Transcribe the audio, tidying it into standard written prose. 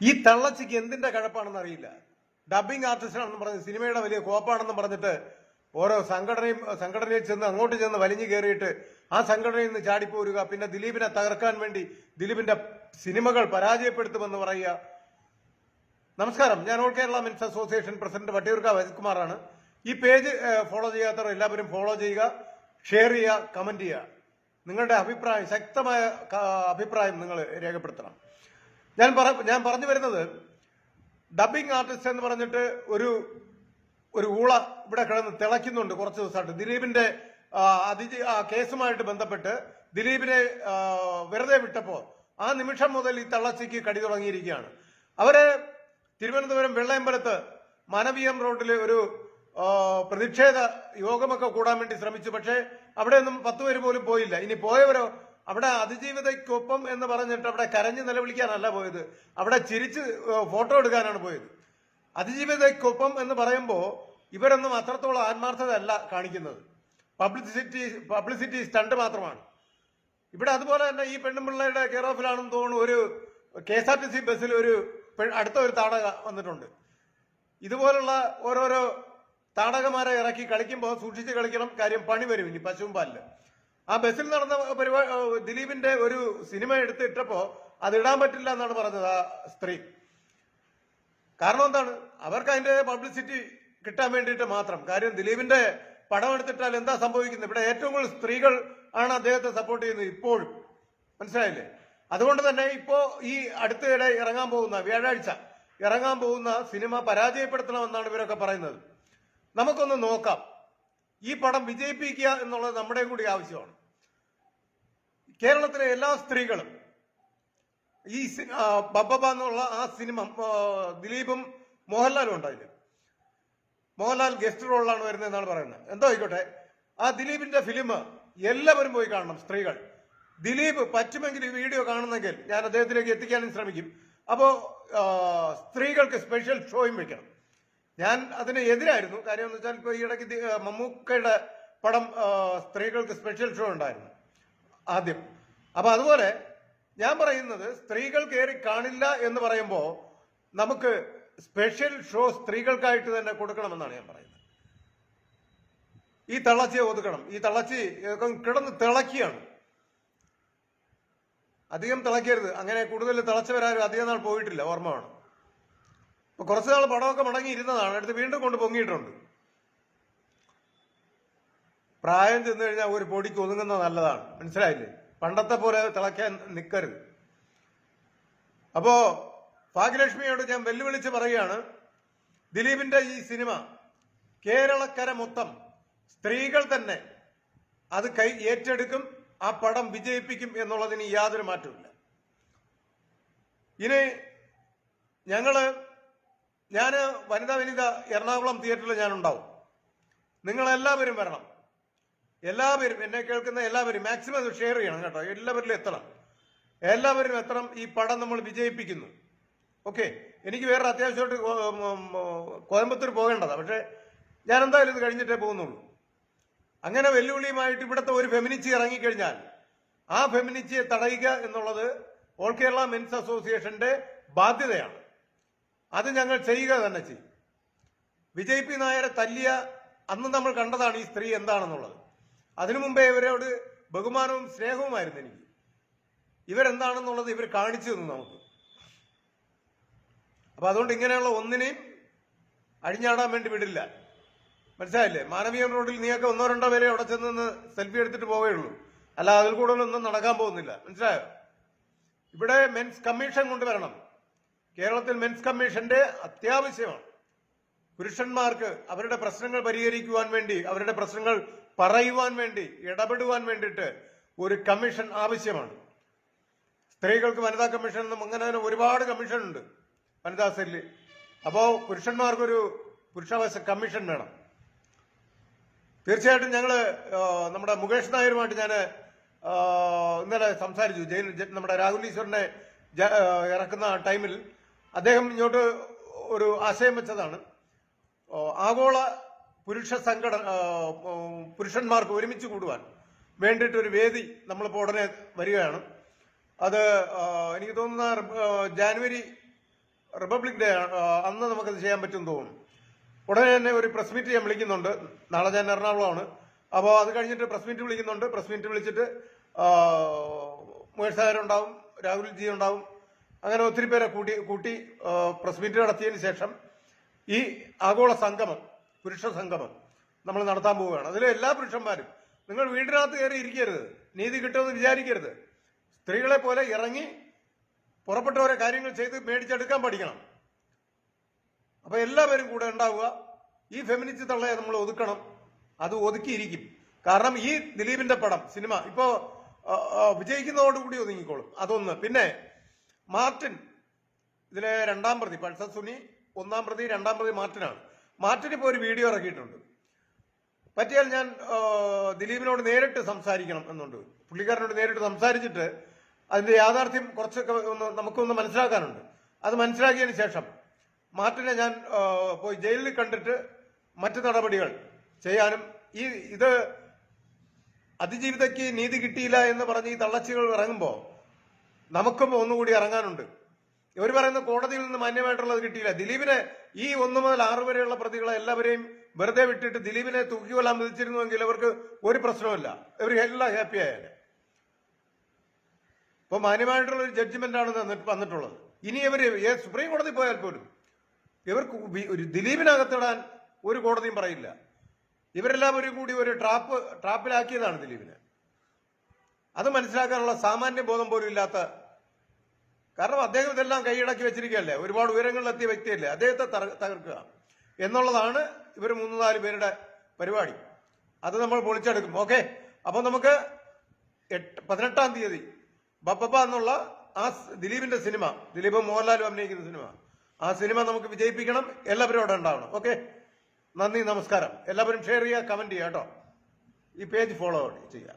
ഈ തള്ളച്ചിക്ക് എന്തിന്റെ കഴപ്പാണെന്ന് അറിയില്ല. ഡബിങ് ആർട്ടിസ്റ്റാണെന്ന് പറഞ്ഞ് സിനിമയുടെ വലിയ കോപ്പാണെന്ന് പറഞ്ഞിട്ട് ഓരോ സംഘടനയിൽ ചെന്ന് അങ്ങോട്ട് ചെന്ന് വലിഞ്ഞു കയറിയിട്ട് ആ സംഘടനയിൽ നിന്ന് ചാടിപ്പോരുക, പിന്നെ ദിലീപിനെ തകർക്കാൻ വേണ്ടി ദിലീപിന്റെ സിനിമകൾ പരാജയപ്പെടുത്തുമെന്ന് പറയുക. നമസ്കാരം, ഞാൻ all Kerala men's association president Vattiyoorkavu അജിത്കുമാറാണ്. ഈ പേജ് ഫോളോ ചെയ്യാത്തവർ എല്ലാവരും ഫോളോ ചെയ്യുക, ഷെയർ ചെയ്യുക, കമന്റ് ചെയ്യുക. നിങ്ങളുടെ അഭിപ്രായം, ശക്തമായ അഭിപ്രായം നിങ്ങൾ രേഖപ്പെടുത്തണം. ഞാൻ പറഞ്ഞു വരുന്നത്, ഡബിങ് ആർട്ടിസ്റ്റ് എന്ന് പറഞ്ഞിട്ട് ഒരു ഊള ഇവിടെ കിടന്ന് തിളയ്ക്കുന്നുണ്ട് കുറച്ച് ദിവസമായിട്ട്. ദിലീപിന്റെ കേസുമായിട്ട് ബന്ധപ്പെട്ട് ദിലീപിനെ വെറുതെ വിട്ടപ്പോ ആ നിമിഷം മുതൽ ഈ തള്ളച്ചിക്ക് കടി തുടങ്ങിയിരിക്കുകയാണ്. അവര് തിരുവനന്തപുരം വെള്ളയമ്പലത്ത് മാനവീയം റോഡിൽ ഒരു പ്രതിഷേധ യോഗമൊക്കെ കൂടാൻ വേണ്ടി ശ്രമിച്ചു. പക്ഷേ അവിടെയൊന്നും 10 പേര് പോലും പോയില്ല. ഇനി പോയവരോ അവിടെ അതിജീവിതയ്ക്കൊപ്പം എന്ന് പറഞ്ഞിട്ട് അവിടെ കരഞ്ഞു നിലവിളിക്കാനല്ല പോയത്, അവിടെ ചിരിച്ച് ഫോട്ടോ എടുക്കാനാണ് പോയത്. അതിജീവിതയ്ക്കൊപ്പം എന്ന് പറയുമ്പോൾ ഇവരൊന്നും അത്രത്തോളം ആത്മാർത്ഥത അല്ല കാണിക്കുന്നത്. പബ്ലിസിറ്റി സ്റ്റണ്ട് മാത്രമാണ് ഇവിടെ. അതുപോലെ തന്നെ ഈ പെണ്ണുപിള്ളയുടെ കെയർ ഓഫിലാണെന്ന് തോന്നുന്നു ഒരു KSRTC ബസ്സിൽ അടുത്ത ഒരു താടക വന്നിട്ടുണ്ട്. ഇതുപോലുള്ള ഓരോരോ താടകമാരെ ഇറക്കി കളിക്കുമ്പോൾ സൂക്ഷിച്ച് കളിക്കണം. കാര്യം പണി വരും ഇനി പശുവും പാലില്. ആ ബസ്സിൽ നടന്ന ദിലീപിന്റെ ഒരു സിനിമ എടുത്തിട്ടപ്പോ അത് ഇടാൻ പറ്റില്ല എന്നാണ് പറഞ്ഞത് ആ സ്ത്രീ. കാരണം എന്താണ്? അവർക്ക് അതിന്റെ പബ്ലിസിറ്റി കിട്ടാൻ വേണ്ടിയിട്ട് മാത്രം. കാര്യം ദിലീപിന്റെ പടം എടുത്തിട്ടാൽ എന്താ സംഭവിക്കുന്നത്? ഇവിടെ ഏറ്റവും കൂടുതൽ സ്ത്രീകൾ ആണ് അദ്ദേഹത്തെ സപ്പോർട്ട് ചെയ്യുന്നത് ഇപ്പോഴും. മനസ്സിലായില്ലേ? അതുകൊണ്ട് തന്നെ ഇപ്പോ ഈ അടുത്തിടെ വ്യാഴാഴ്ച ഇറങ്ങാൻ പോകുന്ന സിനിമ പരാജയപ്പെടുത്തണമെന്നാണ് ഇവരൊക്കെ പറയുന്നത്. നമുക്കൊന്ന് നോക്കാം. ഈ പടം വിജയിപ്പിക്കുക എന്നുള്ളത് നമ്മുടെയും കൂടി ആവശ്യമാണ്. കേരളത്തിലെ എല്ലാ സ്ത്രീകളും ഈ ബബ്ബ എന്നുള്ള ആ സിനിമ, ദിലീപും മോഹൻലാലും ഉണ്ടായില്ല. മോഹൻലാൽ ഗസ്റ്റ് റോളിലാണ് വരുന്നതെന്നാണ് പറയുന്നത്. എന്തോ ആയിക്കോട്ടെ, ആ ദിലീപിന്റെ ഫിലിം എല്ലാവരും പോയി കാണണം. സ്ത്രീകൾ, ദിലീപ് പറ്റുമെങ്കിൽ ഈ വീഡിയോ കാണുന്നെങ്കിൽ ഞാൻ അദ്ദേഹത്തിലേക്ക് എത്തിക്കാനും ശ്രമിക്കും. അപ്പോ സ്ത്രീകൾക്ക് സ്പെഷ്യൽ ഷോയും വെക്കണം. ഞാൻ അതിന് എതിരായിരുന്നു. കാര്യം എന്ന് വെച്ചാൽ ഇപ്പൊ ഈ ഇടയ്ക്ക് മമ്മൂക്കയുടെ പടം സ്ത്രീകൾക്ക് സ്പെഷ്യൽ ഷോ ഉണ്ടായിരുന്നു ആദ്യം. അപ്പൊ അതുപോലെ ഞാൻ പറയുന്നത്, സ്ത്രീകൾ കയറി കാണില്ല എന്ന് പറയുമ്പോൾ നമുക്ക് സ്പെഷ്യൽ ഷോ സ്ത്രീകൾക്കായിട്ട് തന്നെ കൊടുക്കണമെന്നാണ് ഞാൻ പറയുന്നത്. ഈ തള്ളച്ചിയെ ഒതുക്കണം. ഈ തള്ളച്ചി കിടന്ന് തിളക്കിയാണ്. അധികം തിളക്കരുത്. അങ്ങനെ കൂടുതൽ തിളച്ചവരാരും അധികം നാൾ പോയിട്ടില്ല, ഓർമ്മ വേണം. ഇപ്പൊ കുറച്ചു നാൾ പടമൊക്കെ മടങ്ങി ഇരുന്നതാണ്, അടുത്ത് വീണ്ടും കൊണ്ട് പൊങ്ങിയിട്ടുണ്ട്. പ്രായം ചെന്ന് കഴിഞ്ഞാൽ ഒരു പൊടിക്ക് ഒതുങ്ങുന്നത് നല്ലതാണ്. മനസ്സിലായില്ലേ? പണ്ടത്തെ പോലെ തിളയ്ക്കാൻ നിൽക്കരുത്. അപ്പോ ഭാഗ്യലക്ഷ്മിയോട് ഞാൻ വെല്ലുവിളിച്ച് പറയുകയാണ്, ദിലീപിന്റെ ഈ സിനിമ കേരളക്കര മൊത്തം സ്ത്രീകൾ തന്നെ അത് ഏറ്റെടുക്കും. ആ പടം വിജയിപ്പിക്കും എന്നുള്ളതിന് യാതൊരു മാറ്റമില്ല. ഇനി ഞാന് വനിതാ എറണാകുളം തിയേറ്ററിൽ ഞാനുണ്ടാവും. നിങ്ങളെല്ലാവരും വരണം. എല്ലാവരും, എന്നെ കേൾക്കുന്ന എല്ലാവരും മാക്സിമം ഷെയർ ചെയ്യണം കേട്ടോ. എല്ലാവരിലും എത്തണം. എല്ലാവരും എത്തണം. ഈ പടം നമ്മൾ വിജയിപ്പിക്കുന്നു. ഓക്കെ, എനിക്ക് വേറെ അത്യാവശ്യമായിട്ട് കോയമ്പത്തൂർ പോകേണ്ടതാണ്. പക്ഷെ ഞാൻ എന്തായാലും ഇത് കഴിഞ്ഞിട്ടേ പോകുന്നുള്ളൂ. അങ്ങനെ വെല്ലുവിളിയുമായിട്ട് ഇവിടുത്തെ ഒരു ഫെമിനിസ്റ്റ് ഇറങ്ങിക്കഴിഞ്ഞാൽ ആ ഫെമിനിസ്റ്റിയെ തടയുക എന്നുള്ളത് ഓൾ കേരള മെൻസ് അസോസിയേഷന്റെ ബാധ്യതയാണ്. അത് ഞങ്ങൾ ചെയ്യുക തന്നെ ചെയ്യും. വിജയ് പി നായരെ തല്ലിയ അന്ന് നമ്മൾ കണ്ടതാണ് ഈ സ്ത്രീ എന്താണെന്നുള്ളത്. അതിനു മുമ്പേ ഇവരോട് ബഹുമാനവും സ്നേഹവുമായിരുന്നു എനിക്ക്. ഇവരെന്താണെന്നുള്ളത് ഇവർ കാണിച്ചു തന്നു നമുക്ക്. അപ്പൊ അതുകൊണ്ട് ഇങ്ങനെയുള്ള ഒന്നിനെയും അഴിഞ്ഞാടാൻ വേണ്ടി വിടില്ല. മനസ്സിലായില്ലേ? മാനവീയം റോഡിൽ നീയൊക്കെ 1-2 പേരെ അവിടെ ചെന്ന് സെൽഫി എടുത്തിട്ട് പോവുകയുള്ളൂ. അല്ല, അതിൽ കൂടുതലൊന്നും നടക്കാൻ പോകുന്നില്ല. മനസ്സിലായോ? ഇവിടെ മെൻസ് കമ്മീഷൻ കൊണ്ടുവരണം. കേരളത്തിൽ മെൻസ് കമ്മീഷന്റെ അത്യാവശ്യമാണ്. പുരുഷന്മാർക്ക് അവരുടെ പ്രശ്നങ്ങൾ പരിഹരിക്കുവാൻ വേണ്ടി, അവരുടെ പ്രശ്നങ്ങൾ പറയുവാൻ വേണ്ടി, ഇടപെടുവാൻ വേണ്ടിയിട്ട് ഒരു കമ്മീഷൻ ആവശ്യമാണ്. സ്ത്രീകൾക്ക് വനിതാ കമ്മീഷൻ എന്നും അങ്ങനെ ഒരുപാട് കമ്മീഷൻ ഉണ്ട്, വനിതാ സെല്ല്. അപ്പോ പുരുഷന്മാർക്കൊരു പുരുഷാവകാശ കമ്മീഷൻ വേണം. തീർച്ചയായിട്ടും നമ്മുടെ മുകേഷ് നായരുമായിട്ട് ഞാൻ ഇന്നലെ സംസാരിച്ചു. നമ്മുടെ രാഹുൽ ഈശ്വറിനെ ഇറക്കുന്ന ടൈമിൽ അദ്ദേഹം ഇങ്ങോട്ട് ഒരു ആശയം വെച്ചതാണ്. ആഗോള പുരുഷന്മാർക്ക് ഒരുമിച്ച് കൂടുവാൻ വേണ്ടിയിട്ടൊരു വേദി നമ്മളിപ്പോൾ ഉടനെ വരികയാണ്. അത് എനിക്ക് തോന്നുന്ന ജാനുവരി റിപ്പബ്ലിക് ഡേ അന്ന് നമുക്കത് ചെയ്യാൻ പറ്റും തോന്നുന്നു. ഉടനെ തന്നെ ഒരു പ്രസ് മീറ്റ് ഞാൻ വിളിക്കുന്നുണ്ട്. നാളെ ഞാൻ എറണാകുളമാണ്. അപ്പോൾ അത് കഴിഞ്ഞിട്ട് പ്രസ് മീറ്റ് വിളിക്കുന്നുണ്ട്. പ്രസ് മീറ്റ് വിളിച്ചിട്ട് മുകേഷ് സാറുണ്ടാവും, രാഹുൽജി ഉണ്ടാവും, അങ്ങനെ ഒത്തിരി പേരെ കൂട്ടി പ്രസ് മീറ്റ് നടത്തിയതിന് ശേഷം ഈ ആഗോള സംഗമം, പുരുഷ സംഗമം നമ്മൾ നടത്താൻ പോവുകയാണ്. അതിൽ എല്ലാ പുരുഷന്മാരും നിങ്ങൾ വീടിനകത്ത് കയറി ഇരിക്കരുത്, നീതി കിട്ടുമെന്ന് വിചാരിക്കരുത്. സ്ത്രീകളെ പോലെ ഇറങ്ങി പുറപ്പെട്ടവരെ കാര്യങ്ങൾ ചെയ്ത് മേടിച്ചെടുക്കാൻ പഠിക്കണം. അപ്പൊ എല്ലാവരും കൂടെ ഉണ്ടാവുക. ഈ ഫെമിനിസ്റ്റ് തള്ളയെ നമ്മൾ ഒതുക്കണം. അത് ഒതുക്കിയിരിക്കും. കാരണം ഈ ദിലീപിന്റെ പടം സിനിമ ഇപ്പോ വിജയിക്കുന്നതോടുകൂടി ഒതുങ്ങിക്കോളും. അതൊന്ന്. പിന്നെ മാർട്ടിൻ ഇതിലെ രണ്ടാം പ്രതി, പൾസർ സുനി ഒന്നാം പ്രതി, രണ്ടാം പ്രതി മാർട്ടിനാണ്. മാർട്ടിൻ ഇപ്പോൾ ഒരു വീഡിയോ ഇറക്കിയിട്ടുണ്ട്. പറ്റിയാൽ ഞാൻ ദിലീപിനോട് നേരിട്ട് സംസാരിക്കണം എന്നുണ്ട്. പുള്ളിക്കാരനോട് നേരിട്ട് സംസാരിച്ചിട്ട് അതിന്റെ യാഥാർത്ഥ്യം കുറച്ചൊക്കെ നമുക്കൊന്ന് മനസ്സിലാക്കാനുണ്ട്. അത് മനസ്സിലാക്കിയതിന് ശേഷം മാർട്ടിനെ ഞാൻ പോയി ജയിലിൽ കണ്ടിട്ട് മറ്റു നടപടികൾ ചെയ്യാനും, ഇത് അതിജീവിതയ്ക്ക് നീതി കിട്ടിയില്ല എന്ന് പറഞ്ഞ് ഈ തള്ളച്ചികൾ ഇറങ്ങുമ്പോൾ നമുക്കും ഒന്നുകൂടി ഇറങ്ങാനുണ്ട്. ഇവർ പറയുന്ന കോടതിയിൽ നിന്ന് മാന്യമായിട്ടുള്ളത് കിട്ടിയില്ല. ദിലീപിനെ ഈ 1 മുതൽ 6 വരെയുള്ള പ്രതികളെ എല്ലാവരെയും വെറുതെ വിട്ടിട്ട് ദിലീപിനെ തൂക്കിക്കൊല്ലാൻ വിധിച്ചിരുന്നുവെങ്കിൽ അവർക്ക് ഒരു പ്രശ്നവുമില്ല, ഇവർ എല്ലാം ഹാപ്പി ആയാലും. ഇപ്പൊ മാന്യമായിട്ടുള്ള ഒരു ജഡ്ജ്മെന്റ് ആണ് വന്നിട്ടുള്ളത്. ഇനി ഇവര് സുപ്രീം കോടതി പോയാൽ പോലും ഇവർക്ക് ഒരു ദിലീപിനകത്തിടാൻ ഒരു കോടതിയും പറയില്ല. ഇവരെല്ലാവരും കൂടി ഒരു ട്രാപ്പിലാക്കിയതാണ് ദിലീപിനെ. അത് മനസ്സിലാക്കാനുള്ള സാമാന്യ ബോധം പോലും ഇല്ലാത്ത, കാരണം അദ്ദേഹം ഇതെല്ലാം കൈയടക്കി വെച്ചിരിക്കുകയല്ലേ, ഒരുപാട് ഉയരങ്ങളിലെത്തിയ വ്യക്തിയല്ലേ, അദ്ദേഹത്തെ തകർക്കുക എന്നുള്ളതാണ് ഇവർ 3-4 പേരുടെ പരിപാടി. അത് നമ്മൾ പൊളിച്ചെടുക്കും. ഓക്കെ, അപ്പൊ നമുക്ക് 18-ാം തീയതി ബപ്പ എന്നുള്ള ആ ദിലീപിന്റെ സിനിമ, ദിലീപ് മോഹൻലാലും അഭിനയിക്കുന്ന സിനിമ, ആ സിനിമ നമുക്ക് വിജയിപ്പിക്കണം. എല്ലാവരും അവിടെ ഉണ്ടാവണം. ഓക്കെ, നന്ദി, നമസ്കാരം. എല്ലാവരും ഷെയർ ചെയ്യുക, കമന്റ് ചെയ്യുക കേട്ടോ. ഈ പേജ് ഫോളോ ചെയ്യുക.